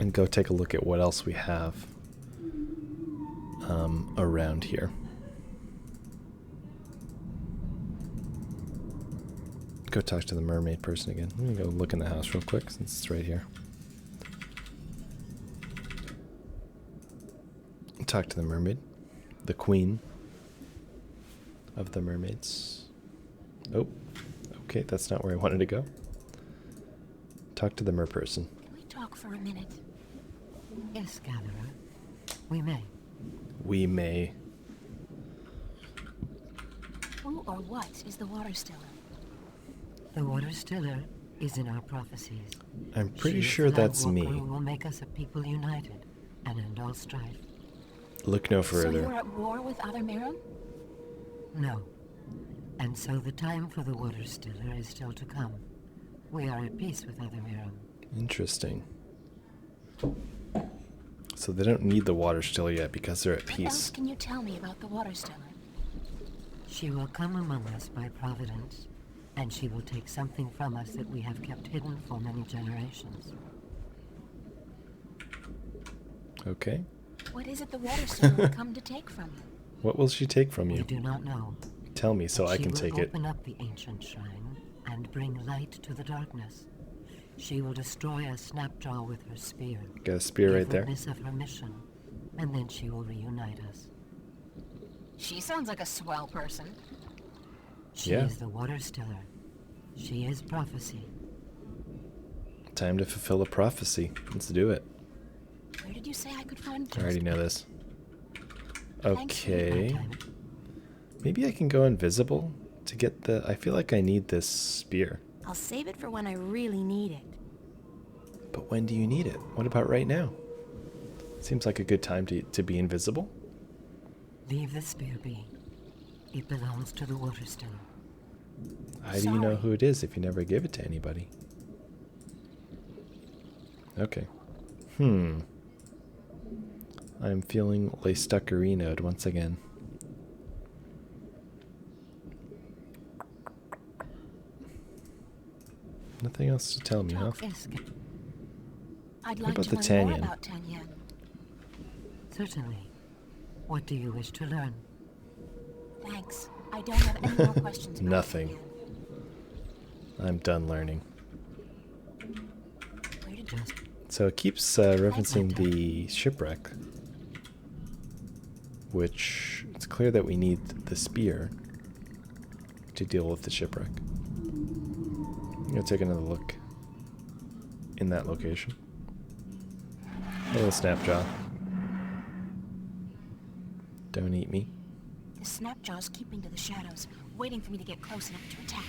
and go take a look at what else we have around here. Go talk to the mermaid person again. Let me go look in the house real quick since it's right here. Talk to the mermaid, the queen of the mermaids. Oh, okay, that's not where I wanted to go. Talk to the mer person. Can we talk for a minute? Yes, gatherer. We may. We may. Who or what is the water stiller? The water stiller is in our prophecies. I'm pretty She is sure the that's landwalker me. who will make us a people united and end all strife. Look no So further. you're at war with other Miram? No. And so the time for the water stiller is still to come. We are at peace with other Miram. Interesting. So they don't need the water still yet because they're at What else peace. can you tell me about the water stiller? She will come among us by providence, and she will take something from us that we have kept hidden for many generations. Okay. What is it the water stiller will come to take from you? What will she take from We you? do not know. Tell me so I can She take will it. open up the ancient shrine and bring light to the darkness. She will destroy a snapjaw with her spear. Got a spear right give there. witness of her mission, and then she will reunite us. She sounds like a swell person. She Yeah. is the water stiller. She is prophecy. Time to fulfill a prophecy. Let's do it. Where did you say I could find I already know this. Thanks. Okay. Maybe I can go invisible to get the... I feel like I need this spear. I'll save it for when I really need it. But when do you need it? What about right now? Seems like a good time to be invisible. Leave the spear be. It belongs to the water stiller. How do you know Sorry. who it is if you never give it to anybody? Okay. I'm feeling Stuckerino'd once again. Nothing else to tell me, huh? Yes, I'd What like about to the learn Tanyan? more about Tanyan. certainly. What do you wish to learn? Thanks. I don't have any more questions about Nothing. Tanyan. I'm done learning. Where did Just So it keeps referencing the shipwreck, which it's clear that we need the spear to deal with the shipwreck. I'm gonna take another look in that location. Hello, Snapjaw. Don't eat me. the Snapjaw's keeping to the shadows, waiting for me to get close enough to attack?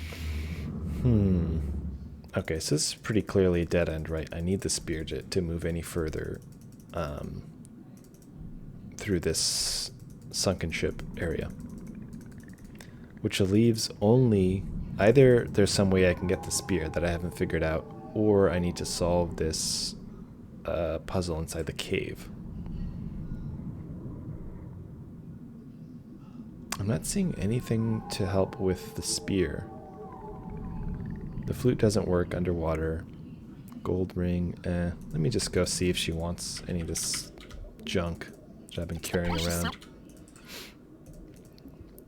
Okay, so this is pretty clearly a dead end, right? I need the spear to move any further through this sunken ship area. Which leaves only... Either there's some way I can get the spear that I haven't figured out, or I need to solve this puzzle inside the cave. I'm not seeing anything to help with the spear. The flute doesn't work underwater. Gold ring, Let me just go see if she wants any of this junk that I've been carrying precious around.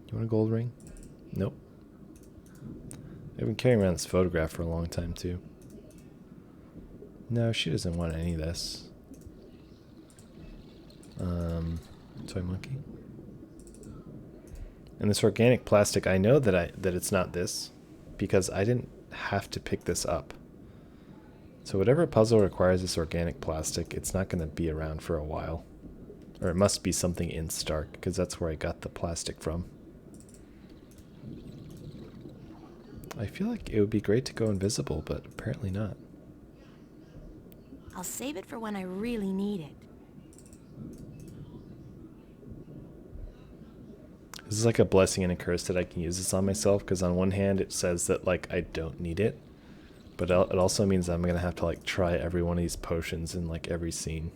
You want a gold ring? Nope. I've been carrying around this photograph for a long time, too. No, she doesn't want any of this. Toy monkey. And this organic plastic, I know that it's not this, because I didn't have to pick this up. So whatever puzzle requires this organic plastic, it's not going to be around for a while. Or it must be something in Stark, because that's where I got the plastic from. I feel like it would be great to go invisible, but apparently not. I'll save it for when I really need it. This is like a blessing and a curse that I can use this on myself, because on one hand it says that like I don't need it, but it also means I'm gonna have to like try every one of these potions in like every scene,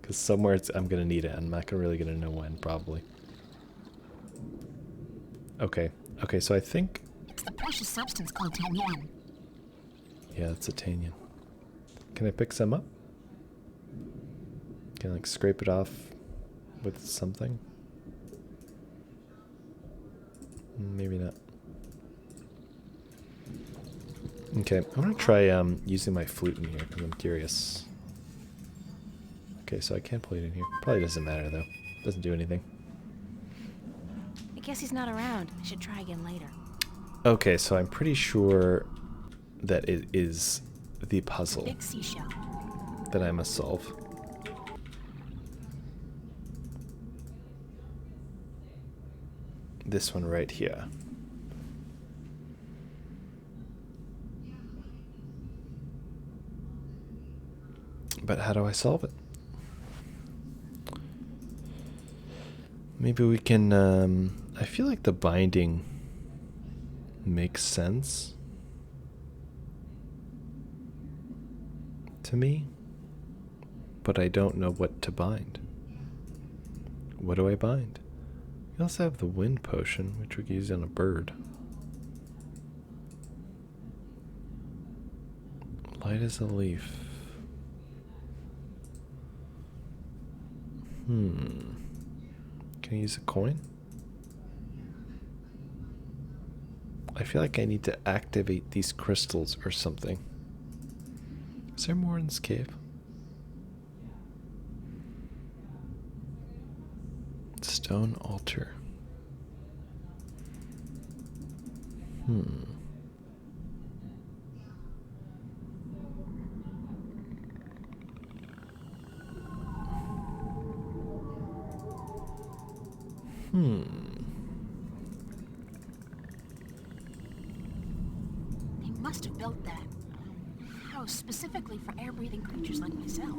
because somewhere I'm gonna need it. I'm not really gonna know when, probably. Okay, so I think It's the precious substance called Tanyan. yeah, it's a Tanyan. Can I pick some up? Can I like scrape it off with something? Maybe not. Okay, I'm gonna try using my flute in here because I'm curious. Okay, so I can't play it in here. Probably doesn't matter though. Doesn't do anything. I guess he's not around. I should try again later. Okay, so I'm pretty sure that it is the puzzle Big seashell. that I must solve. This one right here. But how do I solve it? Maybe we can, I feel like the binding makes sense to me, but I don't know what to bind. What do I bind? We also have the wind potion, which we can use on a bird. Light as a leaf. Can I use a coin? I feel like I need to activate these crystals or something. Is there more in this cave? Stone altar. They must have built that house specifically for air-breathing creatures like myself.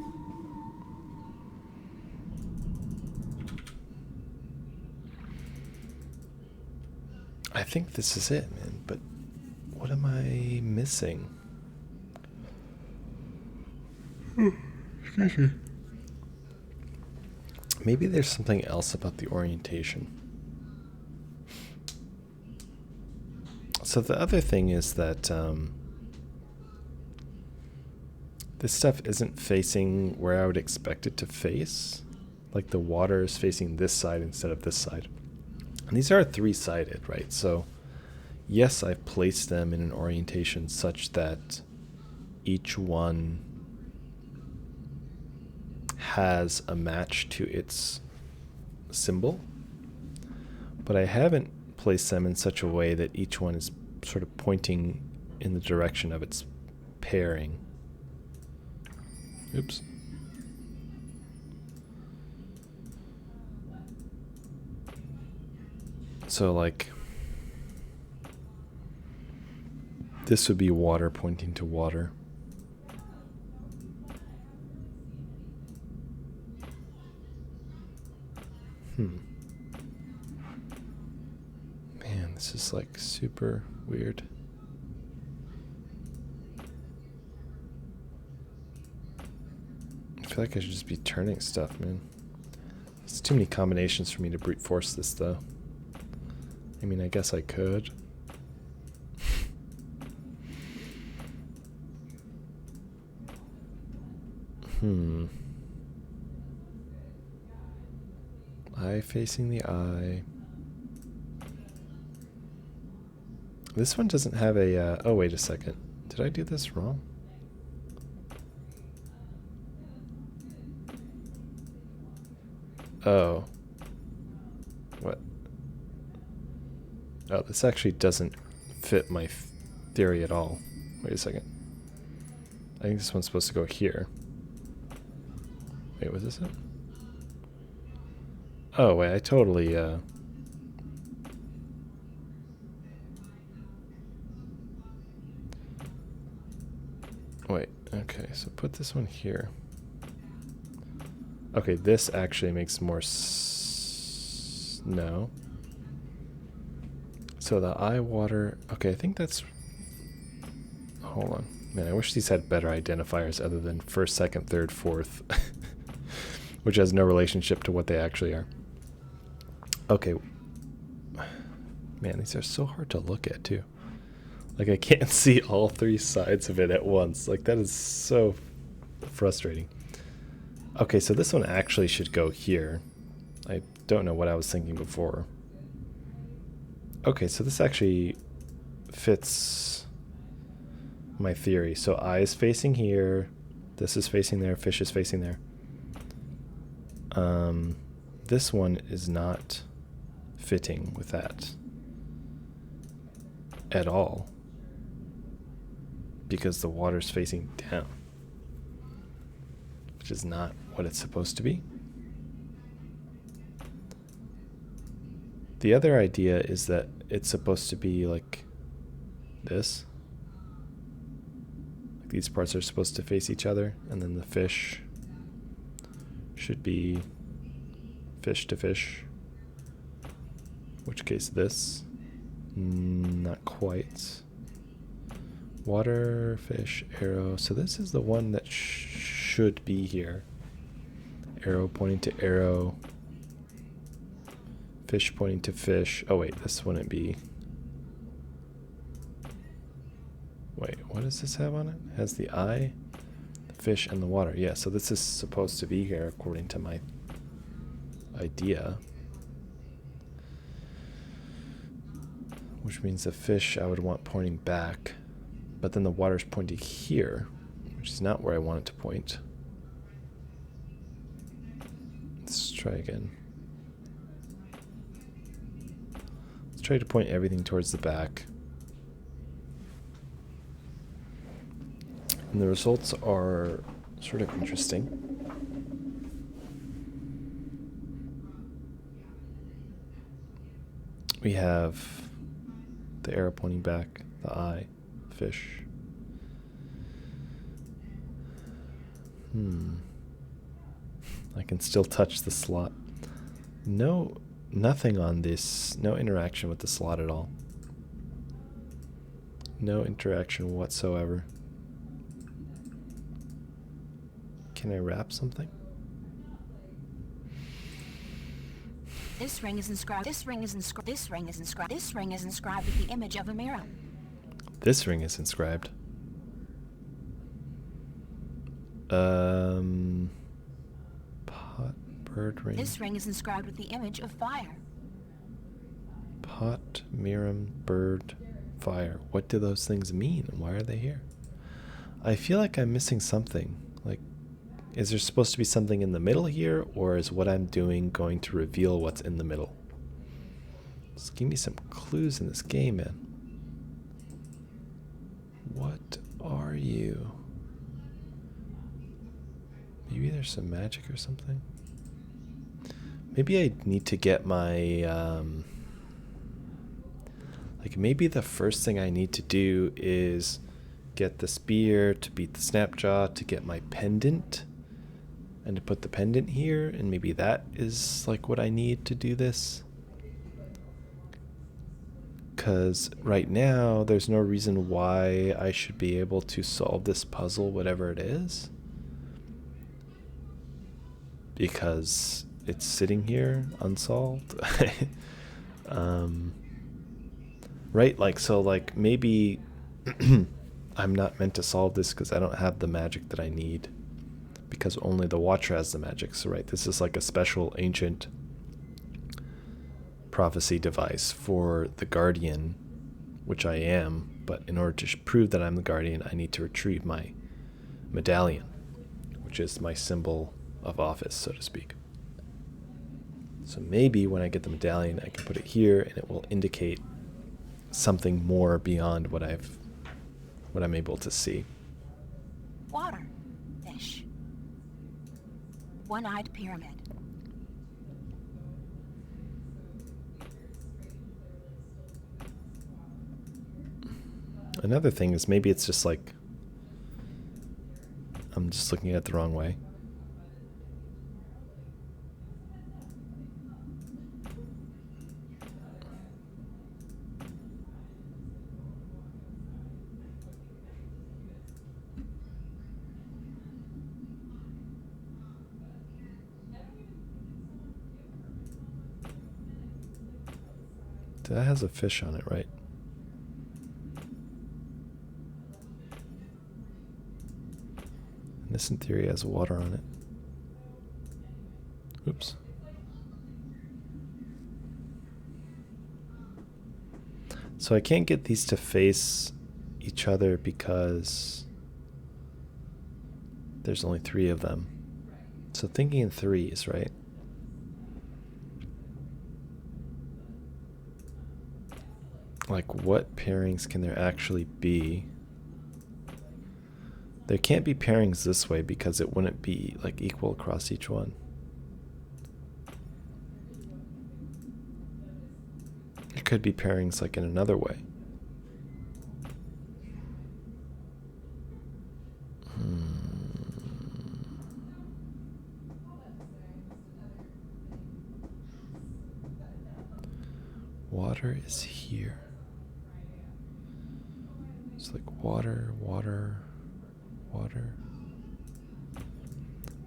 I think this is it, man, but what am I missing? Excuse me. Maybe there's something else about the orientation. So the other thing is that this stuff isn't facing where I would expect it to face. Like the water is facing this side instead of this side. And these are three-sided, right? So yes, I've placed them in an orientation such that each one has a match to its symbol, but I haven't placed them in such a way that each one is sort of pointing in the direction of its pairing. Oops. So like this would be water pointing to water. Man, this is like super weird. I feel like I should just be turning stuff, man. It's too many combinations for me to brute force this, though. I mean, I guess I could. Eye facing the eye. This one doesn't have a, oh, wait a second. Did I do this wrong? Oh. What? Oh, this actually doesn't fit my theory at all. Wait a second. I think this one's supposed to go here. Wait, was this it? Oh, wait, I totally, wait, okay, so put this one here. Okay, this actually makes more no. So the eye water, okay, I think that's, hold on. Man, I wish these had better identifiers other than first, second, third, fourth, which has no relationship to what they actually are. Okay. Man, these are so hard to look at, too. Like, I can't see all three sides of it at once. Like, that is so frustrating. Okay, so this one actually should go here. I don't know what I was thinking before. Okay, so this actually fits my theory. So eye is facing here. This is facing there. Fish is facing there. This one is not fitting with that at all because the water's facing down, which is not what it's supposed to be. The other idea is that it's supposed to be like this. Like these parts are supposed to face each other, and then the fish should be fish to fish. Which case this, not quite. Water, fish, arrow. So this is the one that should be here. Arrow pointing to arrow. Fish pointing to fish. Oh wait, this wouldn't be. Wait, what does this have on it? It has the eye, the fish, and the water. Yeah, so this is supposed to be here according to my idea. Which means the fish I would want pointing back. But then the water's pointing here, which is not where I want it to point. Let's try again. Let's try to point everything towards the back. And the results are sort of interesting. We have the arrow pointing back, the eye, fish. I can still touch the slot. Nothing on this. No interaction with the slot at all. No interaction whatsoever. Can I wrap something? This ring is inscribed. This ring is inscribed. This ring is inscribed. This ring is inscribed with the image of a mirror. This ring is inscribed. Pot, bird ring. This ring is inscribed with the image of fire. Pot, miram, bird, fire. What do those things mean? And why are they here? I feel like I'm missing something. Like, is there supposed to be something in the middle here, or is what I'm doing going to reveal what's in the middle? Just give me some clues in this game, man. What are you? Maybe there's some magic or something. Maybe I need to get my, like maybe the first thing I need to do is get the spear to beat the snapjaw to get my pendant and to put the pendant here, and maybe that is like what I need to do this. Because right now there's no reason why I should be able to solve this puzzle, whatever it is. Because it's sitting here unsolved. Right, like, so like maybe I'm not meant to solve this because I don't have the magic that I need, because only the Watcher has the magic. So right, this is like a special ancient prophecy device for the Guardian, which I am, but in order to prove that I'm the Guardian, I need to retrieve my medallion, which is my symbol of office, so to speak. So maybe when I get the medallion, I can put it here and it will indicate something more beyond what I'm able to see. Water. Fish. One-eyed pyramid. Another thing is maybe it's just like I'm just looking at it the wrong way. That has a fish on it, right? And this in theory has water on it. Oops. So I can't get these to face each other because there's only 3 of them. So thinking in threes, right? Like, what pairings can there actually be? There can't be pairings this way because it wouldn't be like equal across each one. It could be pairings like in another way. Water is here. It's like water, water, water.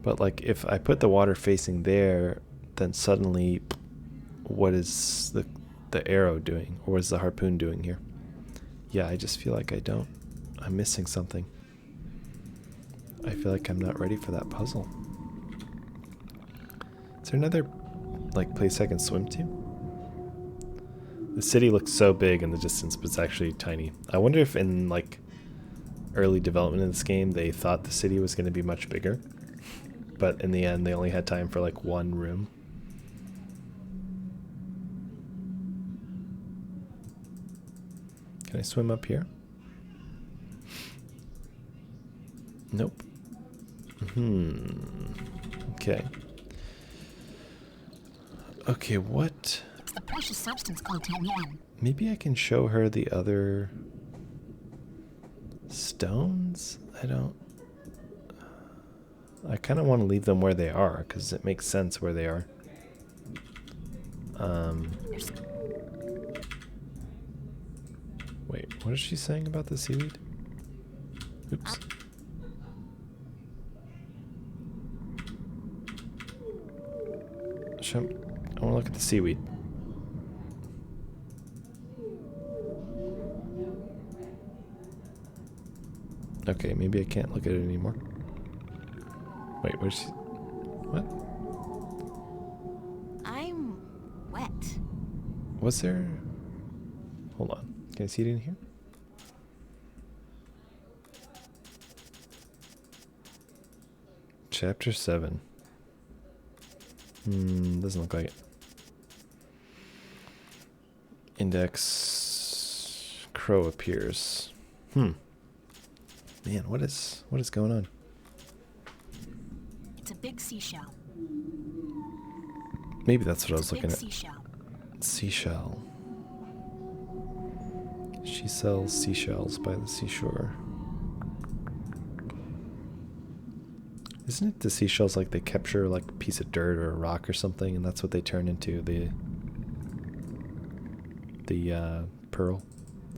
But like if I put the water facing there, then suddenly what is the arrow doing? Or what is the harpoon doing here? Yeah, I just feel like I'm missing something. I feel like I'm not ready for that puzzle. Is there another like place I can swim to? The city looks so big in the distance, but it's actually tiny. I wonder if in like early development of this game, they thought the city was going to be much bigger, but in the end, they only had time for like 1 room. Can I swim up here? Nope. Okay. Okay, what? It's the precious substance called 10 yen. Maybe I can show her the other stones? I kind of want to leave them where they are because it makes sense where they are. Wait, what is she saying about the seaweed? Oops. I want to look at the seaweed. Okay, maybe I can't look at it anymore. Wait, where's she? What? I'm wet. Was there? Hold on. Can I see it in here? Chapter 7. Doesn't look like it. Index crow appears. Man, what is going on? It's a big seashell. Maybe that's what I was It's a looking big at. seashell. Seashell. She sells seashells by the seashore. Isn't it the seashells like they capture like a piece of dirt or a rock or something, and that's what they turn into the pearl?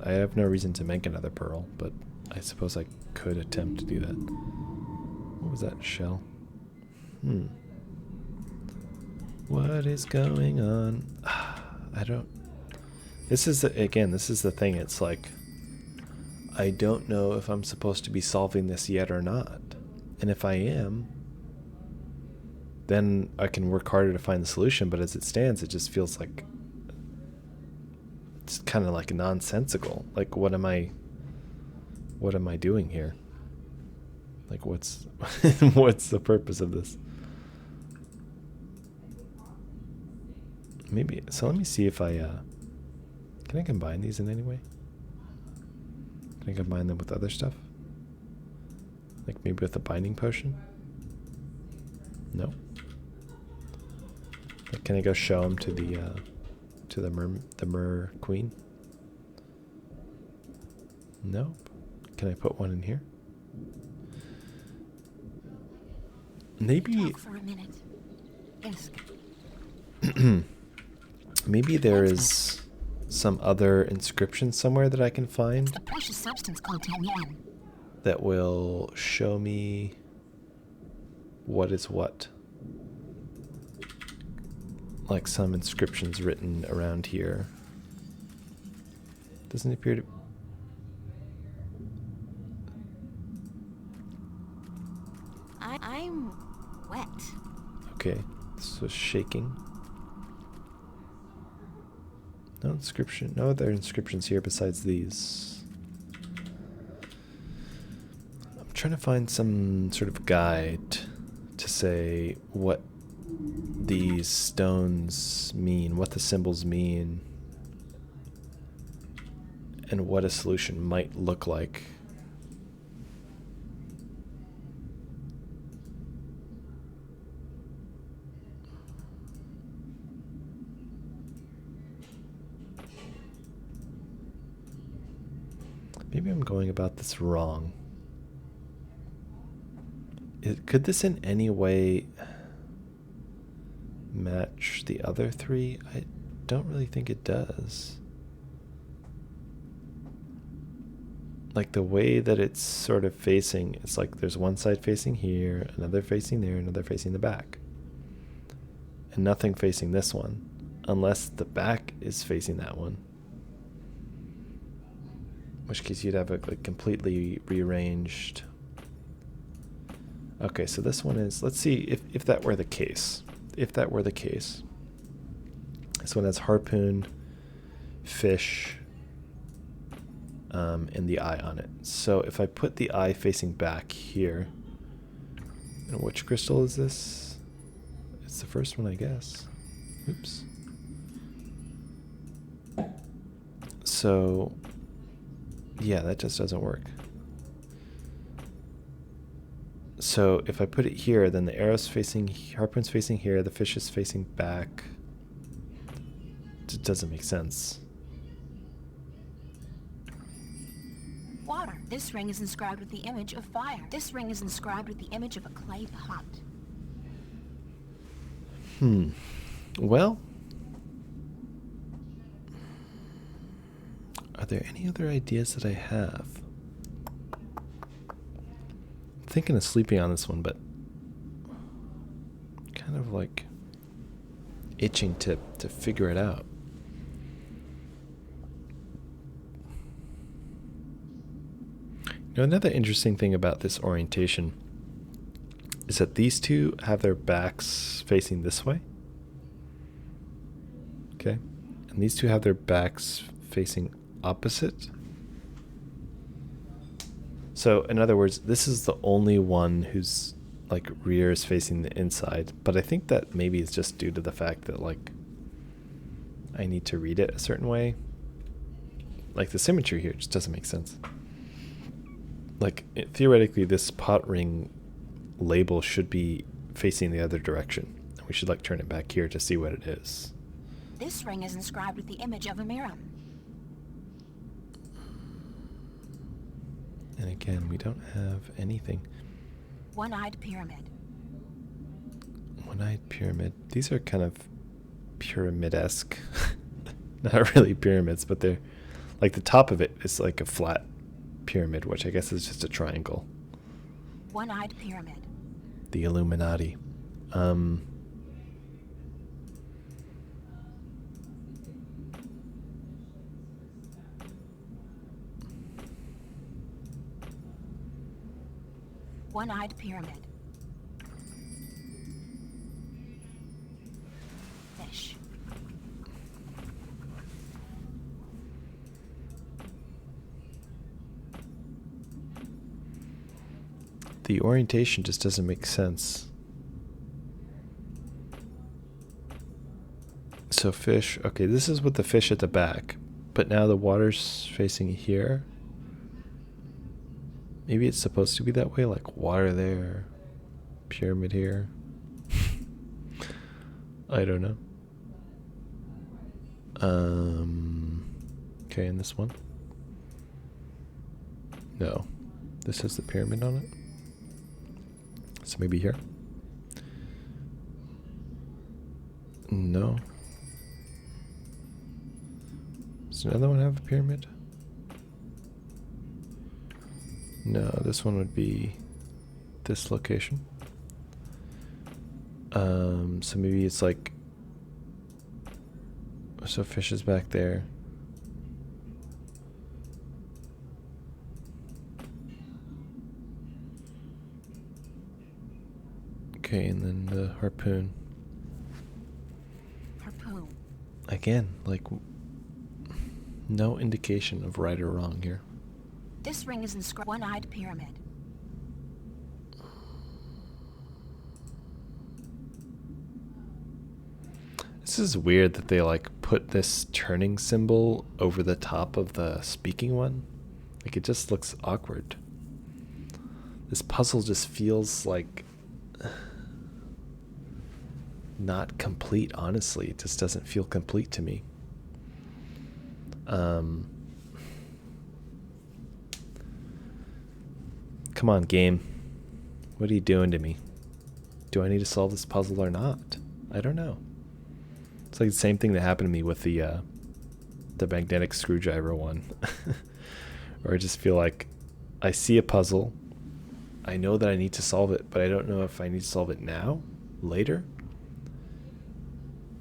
I have no reason to make another pearl, but I suppose I could attempt to do that. What was that shell? What is going on? I don't... This is the thing. It's like, I don't know if I'm supposed to be solving this yet or not. And if I am, then I can work harder to find the solution. But as it stands, it just feels like it's kind of like nonsensical. Like, what am I doing here? Like, what's what's the purpose of this? Maybe, so let me see if I can I combine these in any way? Can I combine them with other stuff? Like maybe with a binding potion? No. Like, can I go show them to the mer queen? Nope. Can I put one in here? Maybe. Talk for a minute. Yes. Maybe there is some other inscription somewhere that I can find It's the precious substance called 10 yen. that will show me what is what. Like some inscriptions written around here. Doesn't appear to... I'm wet. Okay. This was shaking. No inscription. No other inscriptions here besides these. I'm trying to find some sort of guide to say what these stones mean, what the symbols mean, and what a solution might look like. Maybe I'm going about this wrong. Could this in any way match the other three? I don't really think it does. Like the way that it's sort of facing, it's like there's one side facing here, another facing there, another facing the back. And nothing facing this one, unless the back is facing that one. In which case you'd have a like completely rearranged. Okay, so this one is, let's see if that were the case. If that were the case. This one has harpoon, fish, and the eye on it. So if I put the eye facing back here, and which crystal is this? It's the first one, I guess. Oops. So, yeah, that just doesn't work. So if I put it here, then the arrow's facing, harpoon's facing here, the fish is facing back. It doesn't make sense. Water. This ring is inscribed with the image of fire. This ring is inscribed with the image of a clay pot. Well, are there any other ideas that I have? I'm thinking of sleeping on this one, but kind of like itching to figure it out. You know, another interesting thing about this orientation is that these two have their backs facing this way. Okay. And these two have their backs facing opposite. So, in other words, this is the only one whose like rear is facing the inside. But I think that maybe it's just due to the fact that like I need to read it a certain way. Like the symmetry here just doesn't make sense. Like theoretically, this pot ring label should be facing the other direction. We should like turn it back here to see what it is. This ring is inscribed with the image of a mirror. And again, we don't have anything. One-eyed pyramid. One-eyed pyramid. These are kind of pyramid-esque. Not really pyramids, but they're like the top of it is like a flat pyramid, which I guess is just a triangle. One-eyed pyramid. The Illuminati. One-eyed pyramid. Fish. The orientation just doesn't make sense. So fish, okay, this is with the fish at the back, but now the water's facing here. Maybe it's supposed to be that way, like water there, pyramid here. I don't know. Okay, and this one? No. This has the pyramid on it. So maybe here? No. Does another one have a pyramid? No, this one would be this location. So maybe it's like, so fish is back there. Okay, and then the harpoon. again, like, no indication of right or wrong here. This ring is inscribed one-eyed pyramid. This is weird that they like put this turning symbol over the top of the speaking one. Like, it just looks awkward. This puzzle just feels like not complete, honestly. It just doesn't feel complete to me. Come on, game. What are you doing to me? Do I need to solve this puzzle or not? I don't know. It's like the same thing that happened to me with the magnetic screwdriver one. Where I just feel like I see a puzzle. I know that I need to solve it, but I don't know if I need to solve it now, later.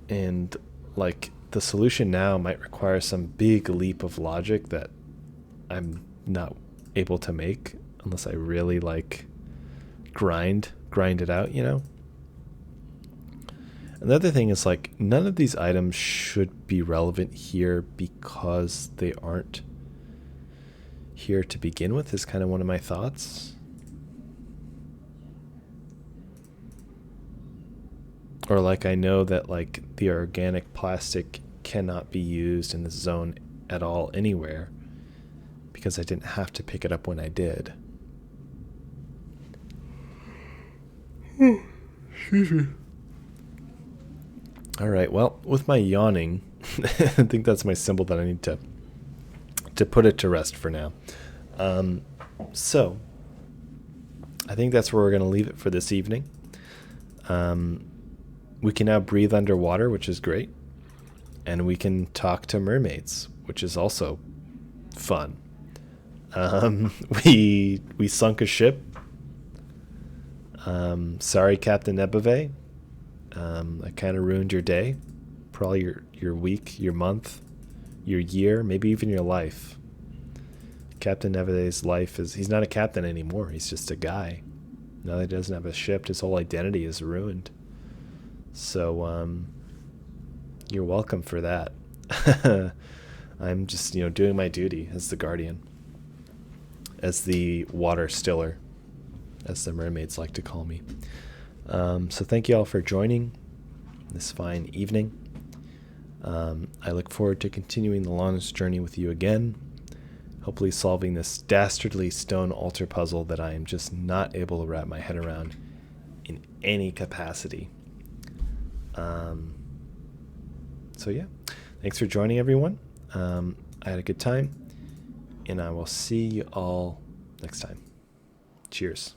And like the solution now might require some big leap of logic that I'm not able to make unless I really like grind it out, you know? Another thing is, like, none of these items should be relevant here because they aren't here to begin with, is kind of one of my thoughts. Or like, I know that like the organic plastic cannot be used in this zone at all anywhere because I didn't have to pick it up when I did. Excuse me. All right, well, with my yawning, I think that's my symbol that I need to put it to rest for now. So I think that's where we're going to leave it for this evening. We can now breathe underwater, which is great. And we can talk to mermaids, which is also fun. We sunk a ship. Sorry, Captain Nebove. I kind of ruined your day. Probably your week, your month, your year, maybe even your life. Captain Nevede's life he's not a captain anymore. He's just a guy. Now that he doesn't have a ship, his whole identity is ruined. So, you're welcome for that. I'm just, doing my duty as the guardian. As the water stiller, as the mermaids like to call me. So thank you all for joining this fine evening. I look forward to continuing the longest journey with you again. Hopefully solving this dastardly stone altar puzzle that I am just not able to wrap my head around in any capacity. So yeah, thanks for joining, everyone. I had a good time, and I will see you all next time. Cheers.